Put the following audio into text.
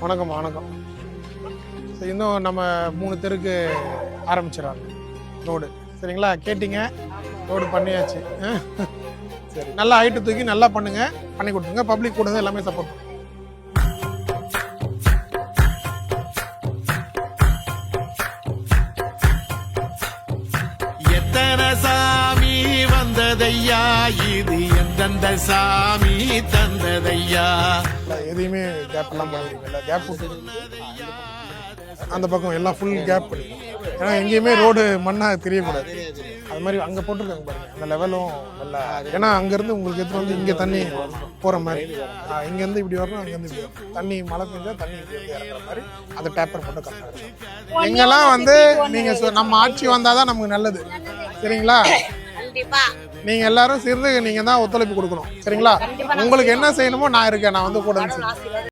வணக்கம் வணக்கம். இன்னும் நம்ம 3 தெருக்கு ஆரம்பிச்சிடறாங்க ரோடு. சரிங்களா? கேட்டிங்க, ரோடு பண்ணியாச்சு. சரி, நல்லா ஹைட்டு தூக்கி நல்லா பண்ணுங்க, பண்ணி கொடுத்துருங்க. பப்ளிக் கூட எல்லாமே சப்போர்ட் பண்ணுங்க. எத்தனை சாமி வந்ததையா, இது எந்தெந்த சாமி தந்ததையா. எதையுமே கேப் எல்லாம் பண்ணிருக்கீங்கல்ல, கேப் விட்டு அந்த பக்கம் எல்லாம் ஃபுல் கேப் பண்ணிருக்கோம். ஏன்னா எங்கேயுமே ரோடு மண்ணா தெரியக்கூடாது. அது மாதிரி அங்கே போட்டிருக்காங்க பாருங்க, அந்த லெவலும் நல்லா. ஏன்னா அங்கேருந்து உங்களுக்கு எடுத்து வந்து இங்கே தண்ணி போகிற மாதிரி, இங்கேருந்து இப்படி வரணும், அங்கேருந்து இப்படி வரணும். தண்ணி மழை பெஞ்சா தண்ணி இப்படி வந்து இறங்குற மாதிரி அந்த பேப்பர் போட்டு கரெக்டாக இருக்கும். எங்கெல்லாம் வந்து நீங்கள் நம்ம ஆட்சி வந்தால் தான் நமக்கு நல்லது. சரிங்களா? நீங்க எல்லாரும் சேர்ந்து நீங்க தான் ஒத்துழைப்பு கொடுக்கணும். சரிங்களா? உங்களுக்கு என்ன செய்யணுமோ நான் இருக்கேன், நான் வந்து கூட